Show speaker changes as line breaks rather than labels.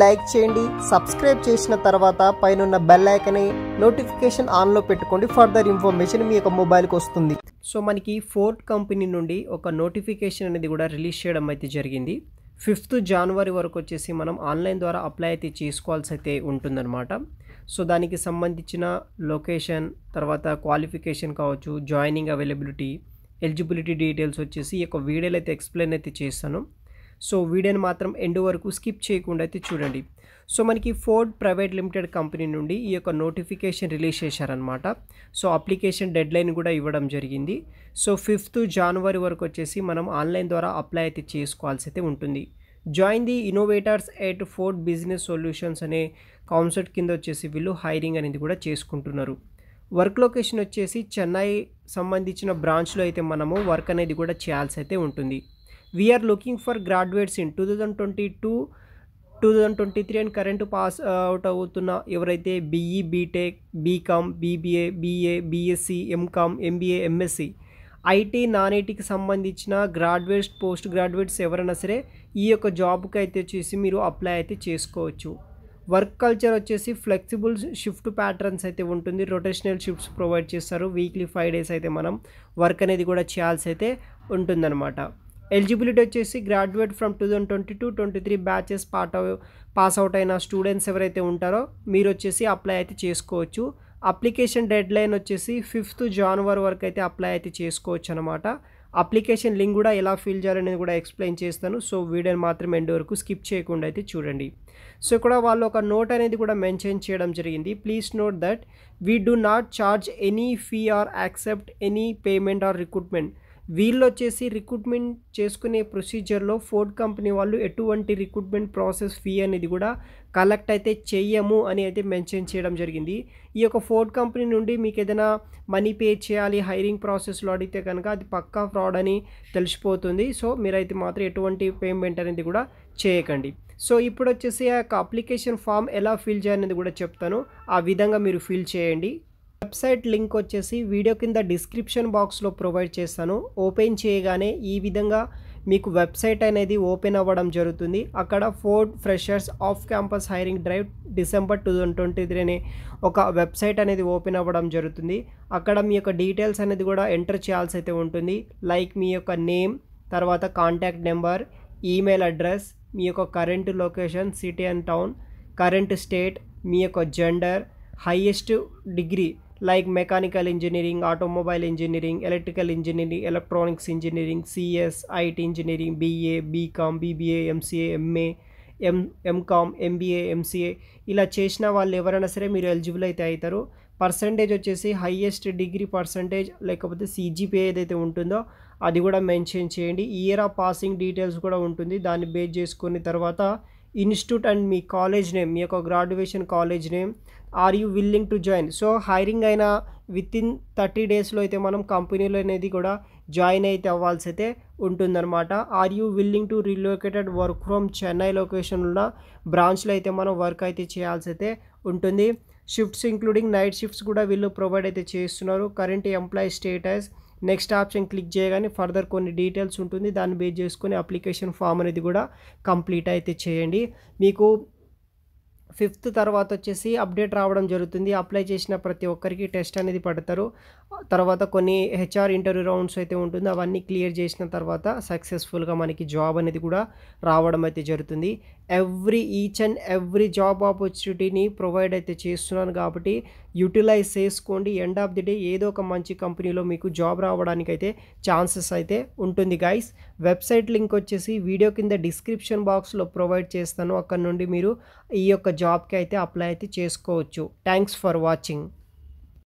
Like చేయండి, subscribe చేసిన తర్వాత పైన బెల్ ఐకాన్ని నోటిఫికేషన్ ఆన్లో పెట్టుకోండి. ఫర్దర్ ఇన్ఫర్మేషన్ మీ యొక్క మొబైల్కి వస్తుంది. సో మనకి ఫోర్డ్ కంపెనీ నుండి ఒక నోటిఫికేషన్ అనేది కూడా రిలీజ్ చేయడం అయితే జరిగింది. 5th జనవరి వరకు వచ్చేసి మనం ఆన్లైన్ ద్వారా అప్లై అయితే చేసుకోవాల్సి అయితే ఉంటుందన్నమాట. సో దానికి సంబంధించిన లొకేషన్, తర్వాత క్వాలిఫికేషన్ కావచ్చు, జాయినింగ్ అవైలబిలిటీ, ఎలిజిబిలిటీ డీటెయిల్స్ వచ్చేసి ఈ యొక్క వీడియోలో అయితే ఎక్స్ప్లెయిన్ అయితే చేస్తాను. సో వీడియోని మాత్రం ఎండ్ వరకు స్కిప్ చేయకుండా అయితే చూడండి. సో మనకి ఫోర్డ్ ప్రైవేట్ లిమిటెడ్ కంపెనీ నుండి ఈ యొక్క నోటిఫికేషన్ రిలీజ్ చేశారనమాట. సో అప్లికేషన్ డెడ్లైన్ కూడా ఇవ్వడం జరిగింది. సో 5th జనవరి వరకు వచ్చేసి మనం ఆన్లైన్ ద్వారా అప్లై అయితే చేసుకోవాల్సి అయితే ఉంటుంది. Join the innovators at Ford business solutions అనే కాన్సెప్ట్ కింద వచ్చేసి వీళ్ళు హైరింగ్ అనేది కూడా చేసుకుంటున్నారు. వర్క్ లొకేషన్ వచ్చేసి చెన్నై సంబంధించిన బ్రాంచ్లో అయితే మనము వర్క్ అనేది కూడా చేయాల్సి అయితే ఉంటుంది. We're looking for graduates in 2022, 2023 and current pass out అవుతున్న ఎవరైతే BE, BTech, BCom, BBA, BA, BSc, MCom, MBA, MSc, IT, non ఐటీకి సంబంధించిన గ్రాడ్యుయేట్స్, పోస్ట్ గ్రాడ్యుయేట్స్ ఎవరైనా సరే ఈ యొక్క జాబ్కి అయితే వచ్చేసి మీరు అప్లై అయితే చేసుకోవచ్చు. వర్క్ కల్చర్ వచ్చేసి ఫ్లెక్సిబుల్ షిఫ్ట్ ప్యాటర్న్స్ అయితే ఉంటుంది. రొటేషనల్ షిఫ్ట్స్ ప్రొవైడ్ చేస్తారు. వీక్లీ 5 days అయితే మనం వర్క్ అనేది కూడా చేయాల్సి అయితే ఉంటుందన్నమాట. ఎలిజిబిలిటీ వచ్చేసి graduate from 2022-23 batches pass out అయిన స్టూడెంట్స్ ఎవరైతే ఉంటారో మీరు వచ్చేసి అప్లై అయితే చేసుకోవచ్చు. అప్లికేషన్ డెడ్ లైన్ వచ్చేసి 5th జనవరి వరకు అయితే అప్లై అయితే చేసుకోవచ్చు అనమాట. అప్లికేషన్ లింక్ కూడా ఎలా ఫిల్ చేయాలనేది కూడా ఎక్స్ప్లెయిన్ చేస్తాను. సో వీడియోని మాత్రం ఎండ్ వరకు స్కిప్ చేయకుండా అయితే చూడండి. సో ఇక్కడ వాళ్ళు ఒక నోట్ అనేది కూడా మెన్షన్ చేయడం జరిగింది. Please note that we do not charge any fee or accept any payment or recruitment. వీళ్ళు వచ్చేసి రిక్రూట్మెంట్ చేసుకునే ప్రొసీజర్లో ఫోర్డ్ కంపెనీ వాళ్ళు ఎటువంటి రిక్రూట్మెంట్ ప్రాసెస్ ఫీ అనేది కూడా కలెక్ట్ అయితే చెయ్యము అని అయితే మెన్షన్ చేయడం జరిగింది. ఈ యొక్క ఫోర్డ్ కంపెనీ నుండి మీకు ఏదైనా మనీ పే చేయాలి హైరింగ్ ప్రాసెస్లో అడిగితే కనుక అది పక్కా ఫ్రాడ్ అని తెలిసిపోతుంది. సో మీరైతే మాత్రం ఎటువంటి పేమెంట్ అనేది కూడా చేయకండి. సో ఇప్పుడు వచ్చేసి ఆ యొక్క అప్లికేషన్ ఫామ్ ఎలా ఫిల్ చేయాలనేది కూడా చెప్తాను. ఆ విధంగా మీరు ఫిల్ చేయండి. వెబ్సైట్ లింక్ వచ్చేసి వీడియో కింద డిస్క్రిప్షన్ బాక్స్లో ప్రొవైడ్ చేస్తాను. ఓపెన్ చేయగానే ఈ విధంగా మీకు వెబ్సైట్ అనేది ఓపెన్ అవ్వడం జరుగుతుంది. అక్కడ Ford freshers off campus hiring drive December 2023 అనే ఒక వెబ్సైట్ అనేది ఓపెన్ అవ్వడం జరుగుతుంది. అక్కడ మీ యొక్క డీటెయిల్స్ అనేది కూడా ఎంటర్ చేయాల్సి అయితే ఉంటుంది. లైక్ మీ యొక్క నేమ్, తర్వాత కాంటాక్ట్ నెంబర్, ఈమెయిల్ అడ్రస్, మీ యొక్క current location, city and town, current state, మీ యొక్క gender, highest degree like mechanical engineering, automobile engineering, electrical engineering, electronics engineering, CS, IT engineering, BA, BCom, BBA, MCA, MA, MCom, MBA, MCA ఇలా చేసిన వాళ్ళు ఎవరైనా సరే మీరు ఎలిజిబుల్ అయితే అవుతారు. పర్సంటేజ్ వచ్చేసి హైయెస్ట్ డిగ్రీ పర్సంటేజ్ లేకపోతే సిజిపిఏ ఏదైతే ఉంటుందో అది కూడా మెన్షన్ చేయండి. ఇయర్ ఆఫ్ పాసింగ్ డీటెయిల్స్ కూడా ఉంటుంది. దాన్ని బేస్ చేసుకుని తర్వాత ఇన్స్టిట్యూట్ అండ్ మీ కాలేజ్ నేమ్, మీ యొక్క graduation college name, are you willing to join. So hiring అయిన వితిన్ 30 daysలో అయితే మనం కంపెనీలో అనేది కూడా జాయిన్ అయితే అవ్వాల్సి అయితే ఉంటుందన్నమాట. Are you willing to relocated work from Chennai location ఉన్న బ్రాంచ్లో అయితే మనం వర్క్ అయితే చేయాల్సి అయితే ఉంటుంది. షిఫ్ట్స్ ఇంక్లూడింగ్ నైట్ షిఫ్ట్స్ కూడా వీళ్ళు ప్రొవైడ్ అయితే చేస్తున్నారు. Current employee status, next option click చేయగానే ఫర్దర్ కొన్ని డీటెయిల్స్ ఉంటుంది. దాన్ని బేస్ చేసుకొని అప్లికేషన్ ఫామ్ అనేది కూడా కంప్లీట్ అయితే చేయండి. మీకు 5th తర్వాత వచ్చేసి అప్డేట్ రావడం జరుగుతుంది. అప్లై చేసిన ప్రతి ఒక్కరికి టెస్ట్ అనేది పెడతారు. తర్వాత కొన్ని హెచ్ఆర్ ఇంటర్వ్యూ రౌండ్స్ అయితే ఉంటుంది. అవన్నీ క్లియర్ చేసిన తర్వాత సక్సెస్ఫుల్గా మనకి జాబ్ అనేది కూడా రావడం అయితే జరుగుతుంది. ఈచ్ అండ్ ఎవ్రీ జాబ్ ఆపర్చునిటీని ప్రొవైడ్ అయితే చేస్తున్నాను కాబట్టి యూటిలైజ్ చేసుకోండి. ఎండ్ ఆఫ్ ది డే ఏదో ఒక మంచి కంపెనీలో మీకు జాబ్ రావడానికి అయితే ఛాన్సెస్ అయితే ఉంటుంది గైస్. వెబ్సైట్ లింక్ వచ్చేసి వీడియో కింద డిస్క్రిప్షన్ బాక్స్లో ప్రొవైడ్ చేస్తాను. అక్కడ నుండి మీరు ఈ యొక్క జాబ్కి అయితే అప్లై అయితే చేసుకోవచ్చు. Thanks for watching.